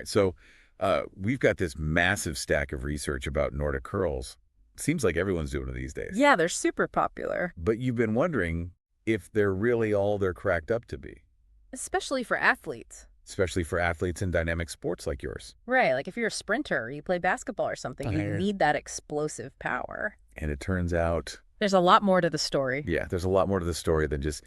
right. So we've got this massive stack of research about Nordic curls. Seems like everyone's doing it these days. Yeah, they're super popular. But you've been wondering if they're really all they're cracked up to be. Especially for athletes. Especially for athletes in dynamic sports like yours. Right, like if you're a sprinter or you play basketball or something, you need that explosive power. And it turns out... There's a lot more to the story. Yeah, there's a lot more to the story than just,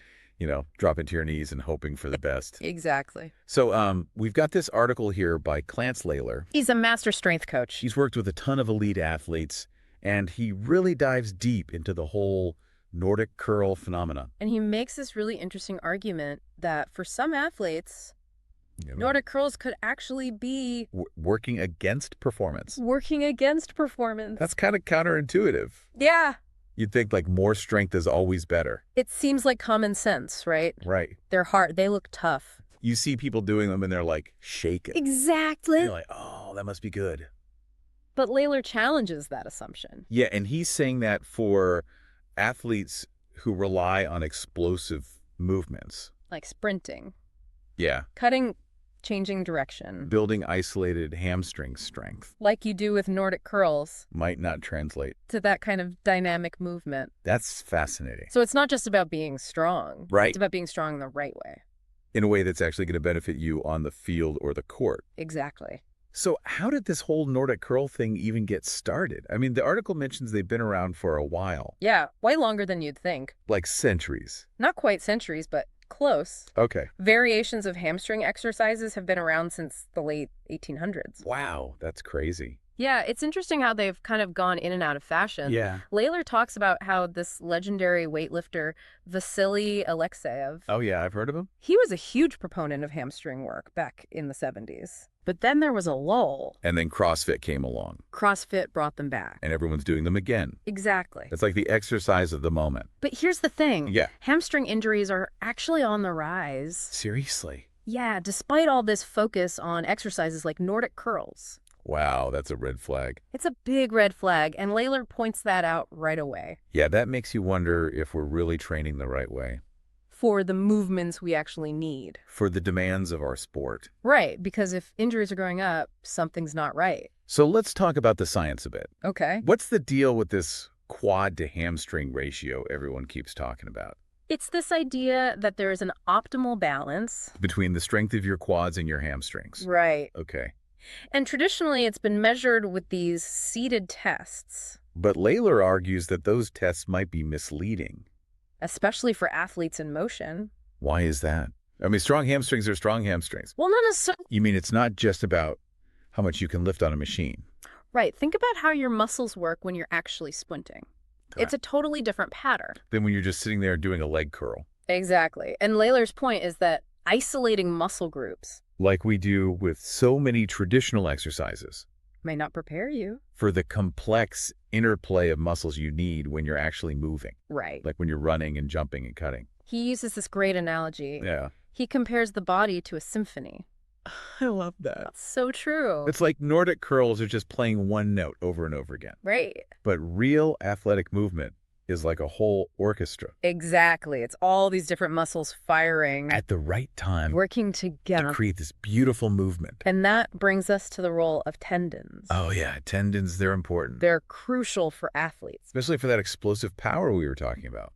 dropping to your knees and hoping for the best. Exactly. So we've got this article here by Clance Laylor. He's a master strength coach. He's worked with a ton of elite athletes, and he really dives deep into the whole Nordic curl phenomena. And he makes this really interesting argument that for some athletes, Nordic curls could actually be... working against performance. Working against performance. That's kind of counterintuitive. Yeah. You'd think like more strength is always better. It seems like common sense, right? Right. They're hard. They look tough. You see people doing them and they're like shaking. Exactly. You're like, oh, that must be good. But Laylor challenges that assumption. Yeah, and he's saying that for athletes who rely on explosive movements. Like sprinting. Yeah. Cutting, changing direction. Building isolated hamstring strength. Like you do with Nordic curls. Might not translate to that kind of dynamic movement. That's fascinating. So it's not just about being strong. Right. It's about being strong the right way. In a way that's actually going to benefit you on the field or the court. Exactly. So how did this whole Nordic curl thing even get started? I mean, the article mentions they've been around for a while. Yeah, way longer than you'd think. Like centuries. Not quite centuries, but close. Okay. Variations of hamstring exercises have been around since the late 1800s. Wow, that's crazy. Yeah, it's interesting how they've kind of gone in and out of fashion. Yeah. Laylor talks about how this legendary weightlifter, Vasily Alexeyev... Oh, yeah, I've heard of him. He was a huge proponent of hamstring work back in the 70s. But then there was a lull. And then CrossFit came along. CrossFit brought them back. And everyone's doing them again. Exactly. It's like the exercise of the moment. But here's the thing. Yeah. Hamstring injuries are actually on the rise. Seriously? Yeah, despite all this focus on exercises like Nordic curls. Wow, that's a red flag. It's a big red flag, and Laylor points that out right away. Yeah, that makes you wonder if we're really training the right way. For the movements we actually need. For the demands of our sport. Right, because if injuries are going up, something's not right. So let's talk about the science a bit. Okay. What's the deal with this quad to hamstring ratio everyone keeps talking about? It's this idea that there is an optimal balance between the strength of your quads and your hamstrings. Right. Okay. And traditionally, it's been measured with these seated tests. But Laylor argues that those tests might be misleading. Especially for athletes in motion. Why is that? I mean, strong hamstrings are strong hamstrings. Well, not necessarily. You mean it's not just about how much you can lift on a machine? Right. Think about how your muscles work when you're actually sprinting. It's a totally different pattern. Than when you're just sitting there doing a leg curl. Exactly. And Laylor's point is that isolating muscle groups, like we do with so many traditional exercises, may not prepare you for the complex interplay of muscles you need when you're actually moving. Right. Like when you're running and jumping and cutting. He uses this great analogy. Yeah. He compares the body to a symphony. I love that. That's so true. It's like Nordic curls are just playing one note over and over again. Right. But real athletic movement is like a whole orchestra. Exactly. It's all these different muscles firing. At the right time. Working together. To create this beautiful movement. And that brings us to the role of tendons. Oh, yeah. Tendons, they're important. They're crucial for athletes. Especially for that explosive power we were talking about.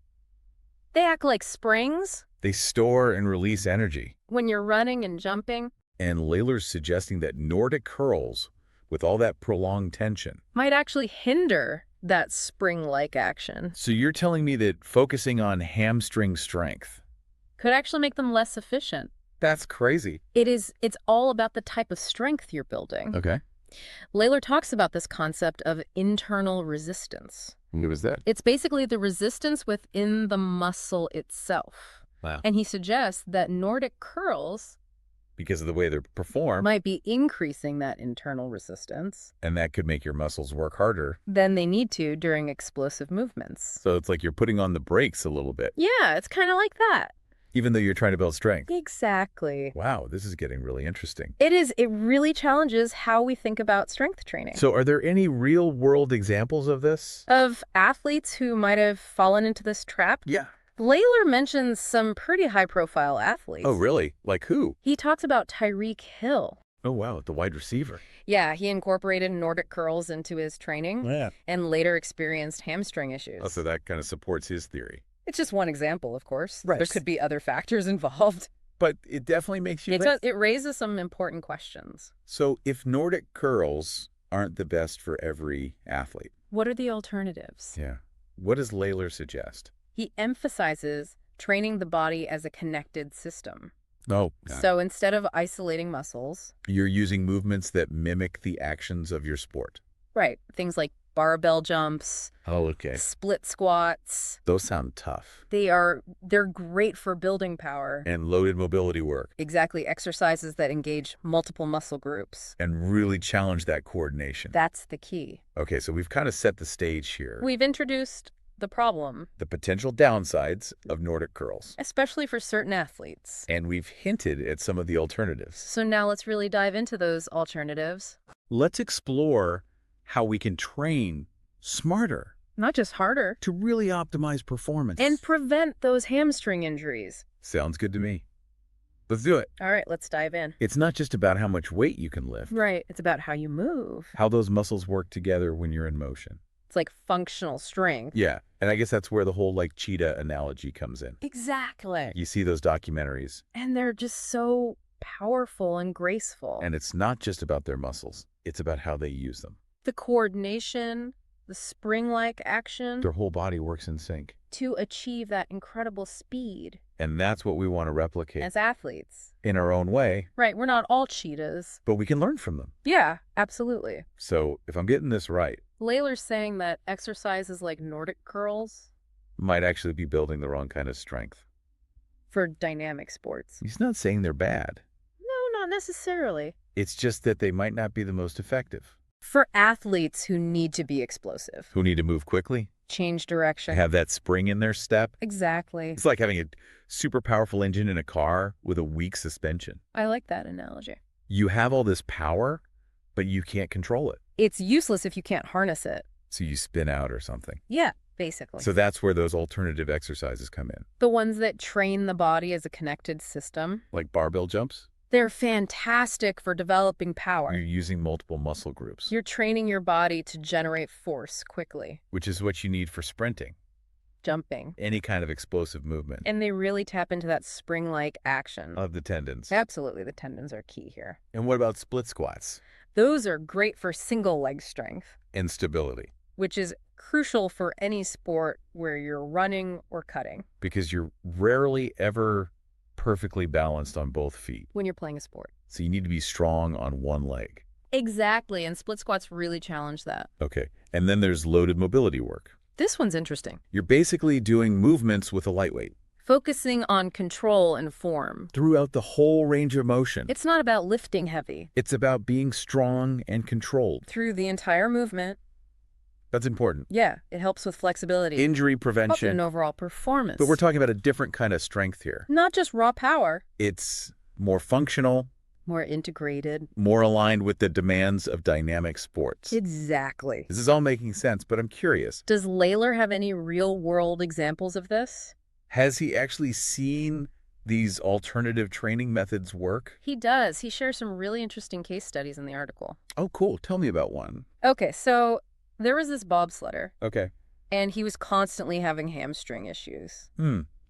They act like springs. They store and release energy. When you're running and jumping. And Laylor's suggesting that Nordic curls, with all that prolonged tension, might actually hinder that spring-like action. So you're telling me that focusing on hamstring strength could actually make them less efficient. That's crazy. It's all about the type of strength you're building. Okay. Laylor talks about this concept of internal resistance. What was that? It's basically the resistance within the muscle itself. Wow. And he suggests that Nordic curls, because of the way they perform, might be increasing that internal resistance. And that could make your muscles work harder than they need to during explosive movements. So it's like you're putting on the brakes a little bit. Yeah, it's kind of like that. Even though you're trying to build strength. Exactly. Wow, this is getting really interesting. It is. It really challenges how we think about strength training. So are there any real-world examples of this? Of athletes who might have fallen into this trap? Yeah. Laylor mentions some pretty high-profile athletes. Oh, really? Like who? He talks about Tyreek Hill. Oh, wow, the wide receiver. Yeah, he incorporated Nordic curls into his training Yeah. and later experienced hamstring issues. Oh, so that kind of supports his theory. It's just one example, of course. Right. There could be other factors involved. But it definitely makes you It raises some important questions. So if Nordic curls aren't the best for every athlete, What are the alternatives? yeah, what does Laylor suggest? He emphasizes training the body as a connected system. Oh, So instead of isolating muscles, you're using movements that mimic the actions of your sport. right, things like barbell jumps, Oh, okay. split squats, Those sound tough. they're great for building power. And loaded mobility work. Exactly, exercises that engage multiple muscle groups. And really challenge that coordination. That's the key. Okay, so we've kind of set the stage here. We've introduced the problem, The potential downsides of Nordic curls. especially for certain athletes. And we've hinted at some of the alternatives. So now let's really dive into those alternatives. Let's explore how we can train smarter Not just harder, to really optimize performance. and prevent those hamstring injuries. Sounds good to me. Let's do it. All right, let's dive in. It's not just about how much weight you can lift, Right, it's about how you move. how those muscles work together when you're in motion. It's like functional strength. Yeah, and I guess that's where the whole like cheetah analogy comes in. Exactly. You see those documentaries, And they're just so powerful and graceful. and it's not just about their muscles. It's about how they use them. The coordination, the spring-like action Their whole body works in sync. to achieve that incredible speed And that's what we want to replicate as athletes. in our own way, Right, we're not all cheetahs. but we can learn from them. Yeah, absolutely. So if I'm getting this right, Laylor's saying that exercises like Nordic curls might actually be building the wrong kind of strength. for dynamic sports. He's not saying they're bad. No, not necessarily. It's just that they might not be the most effective. For athletes who need to be explosive, Who need to move quickly, change direction. have that spring in their step. Exactly. It's like having a super powerful engine in a car with a weak suspension. I like that analogy. You have all this power, but you can't control it. It's useless if you can't harness it. So you spin out or something. Yeah, basically. So that's where those alternative exercises come in, The ones that train the body as a connected system, like barbell jumps. they're fantastic for developing power. You're using multiple muscle groups, You're training your body to generate force quickly, which is what you need for sprinting, jumping. any kind of explosive movement And they really tap into that spring-like action. of the tendons. Absolutely, the tendons are key here. And what about split squats Those are great for single leg strength, and stability? which is crucial for any sport where you're running or cutting Because you're rarely ever perfectly balanced on both feet. when you're playing a sport. So you need to be strong on one leg. Exactly, and split squats really challenge that. Okay. And then there's loaded mobility work. This one's interesting. You're basically doing movements with a lightweight Focusing on control and form. throughout the whole range of motion. It's not about lifting heavy. It's about being strong and controlled. Through the entire movement, That's important. yeah, it helps with flexibility. Injury Helps prevention. in overall performance. But we're talking about a different kind of strength here. Not just raw power, It's more functional, more integrated. more aligned with the demands of dynamic sports. Exactly. This is all making sense, but I'm curious. Does Laylor have any real-world examples of this? Has he actually seen these alternative training methods work? He does. He shares some really interesting case studies in the article. Oh, cool. Tell me about one. Okay, so there was this bobsledder, Okay. and he was constantly having hamstring issues.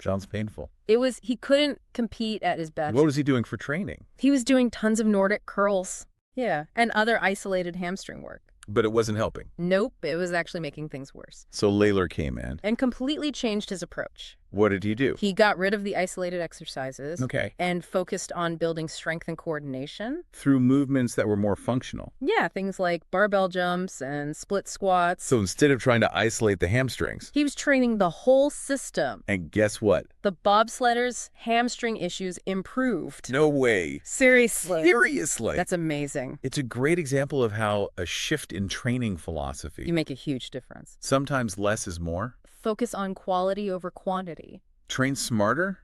Sounds painful. He couldn't compete at his best. What was he doing for training? He was doing tons of Nordic curls. Yeah, and other isolated hamstring work. But it wasn't helping. Nope, it was actually making things worse. So Laylor came in. And completely changed his approach. What did he do? He got rid of the isolated exercises Okay. and focused on building strength and coordination. Through movements that were more functional. Yeah, things like barbell jumps and split squats. So instead of trying to isolate the hamstrings, He was training the whole system. and guess what? The bobsledders' hamstring issues improved. No way. Seriously. Seriously. That's amazing. It's a great example of how a shift in training philosophy. You make a huge difference. Sometimes less is more. Focus on quality over quantity. Train smarter,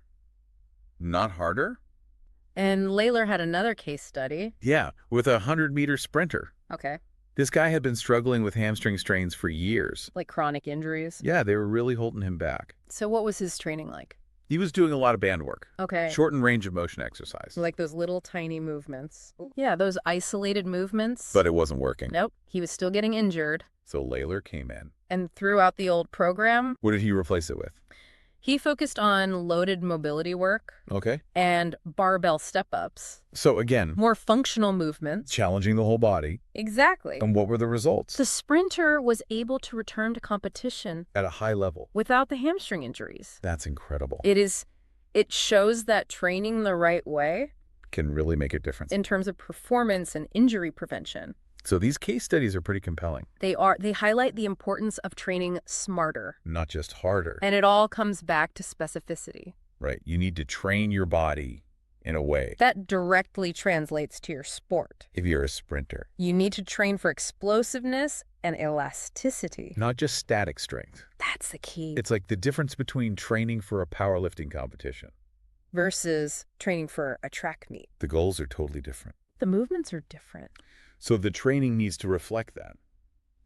not harder. And Laylor had another case study. Yeah, with a 100-meter sprinter. Okay. This guy had been struggling with hamstring strains for years. Like chronic injuries. Yeah, they were really holding him back. So what was his training like? He was doing a lot of band work. Okay. Shortened range of motion exercise. Like those little tiny movements. Yeah, those isolated movements. But it wasn't working. Nope. He was still getting injured. So Laylor came in. And throughout the old program, What did he replace it with? he focused on loaded mobility work Okay. and barbell step-ups. So again, More functional movements. challenging the whole body. Exactly. And what were the results? The sprinter was able to return to competition At a high level. without the hamstring injuries. That's incredible. It shows that training the right way Can really make a difference. in terms of performance and injury prevention. So these case studies are pretty compelling. They highlight the importance of training smarter. Not just harder. And it all comes back to specificity. Right. You need to train your body in a way. That directly translates to your sport. If you're a sprinter. You need to train for explosiveness and elasticity. Not just static strength. That's the key. It's like the difference between training for a powerlifting competition. Versus training for a track meet. The goals are totally different. The movements are different. So the training needs to reflect that.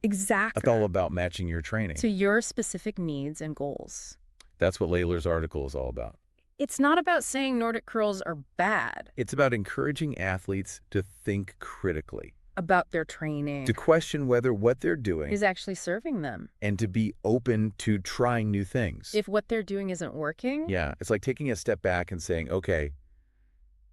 Exactly. It's all about matching your training. To your specific needs and goals. That's what Laylor's article is all about. It's not about saying Nordic curls are bad. It's about encouraging athletes to think critically. About their training. To question whether what they're doing is actually serving them. and to be open to trying new things. If what they're doing isn't working. Yeah, it's like taking a step back and saying, okay,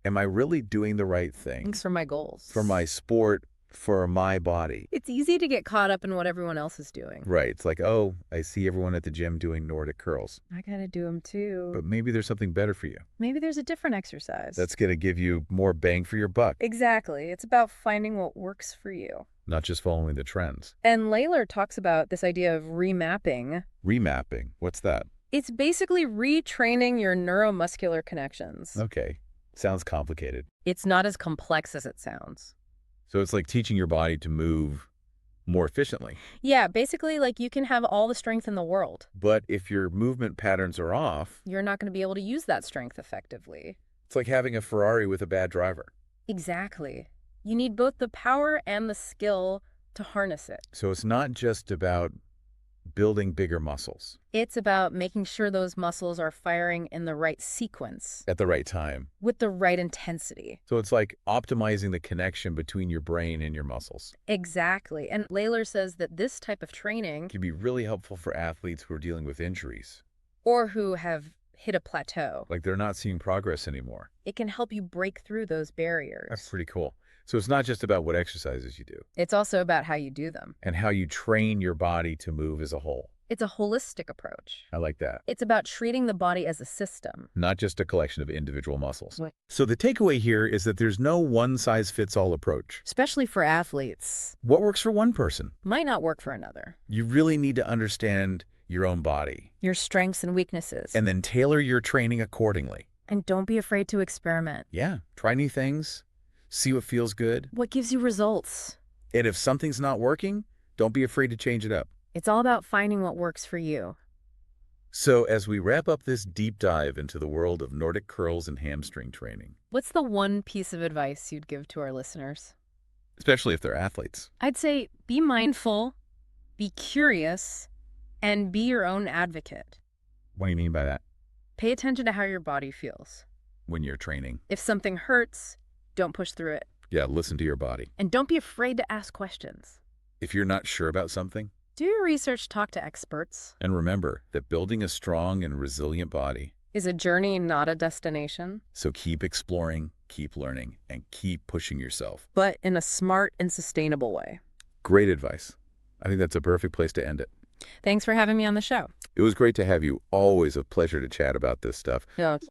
am I really doing the right thing? Thanks for my goals. For my sport, for my body. It's easy to get caught up in what everyone else is doing. Right. It's like, oh, I see everyone at the gym doing Nordic curls. I gotta do them too. But maybe there's something better for you. Maybe there's a different exercise. That's going to give you more bang for your buck. Exactly. It's about finding what works for you. Not just following the trends. And Laylor talks about this idea of remapping. Remapping. What's that? It's basically retraining your neuromuscular connections. Okay. Sounds complicated. It's not as complex as it sounds. So it's like teaching your body to move more efficiently. Yeah, basically, like you can have all the strength in the world. But if your movement patterns are off, you're not going to be able to use that strength effectively. It's like having a Ferrari with a bad driver. Exactly. You need both the power and the skill to harness it. So it's not just about building bigger muscles. It's about making sure those muscles are firing in the right sequence. At the right time. With the right intensity. So it's like optimizing the connection between your brain and your muscles. Exactly. And Laylor says that this type of training can be really helpful for athletes who are dealing with injuries. Or who have hit a plateau. Like they're not seeing progress anymore. It can help you break through those barriers. That's pretty cool. So it's not just about what exercises you do. It's also about how you do them. And how you train your body to move as a whole. It's a holistic approach. I like that. It's about treating the body as a system. Not just a collection of individual muscles. What? So the takeaway here is that there's no one-size-fits-all approach. Especially for athletes. What works for one person might not work for another. You really need to understand your own body. Your strengths and weaknesses. And then tailor your training accordingly. And don't be afraid to experiment. Yeah. Try new things. See what feels good. What gives you results. And if something's not working, don't be afraid to change it up. It's all about finding what works for you. So as we wrap up this deep dive into the world of Nordic curls and hamstring training. What's the one piece of advice you'd give to our listeners? Especially if they're athletes. I'd say be mindful, be curious, and be your own advocate. What do you mean by that? Pay attention to how your body feels. When you're training. If something hurts, don't push through it. Yeah, listen to your body. And don't be afraid to ask questions. If you're not sure about something, do your research, talk to experts. And remember that building a strong and resilient body is a journey, not a destination. So keep exploring, keep learning, and keep pushing yourself. But in a smart and sustainable way. Great advice. I think that's a perfect place to end it. Thanks for having me on the show. It was great to have you. Always a pleasure to chat about this stuff. Yeah.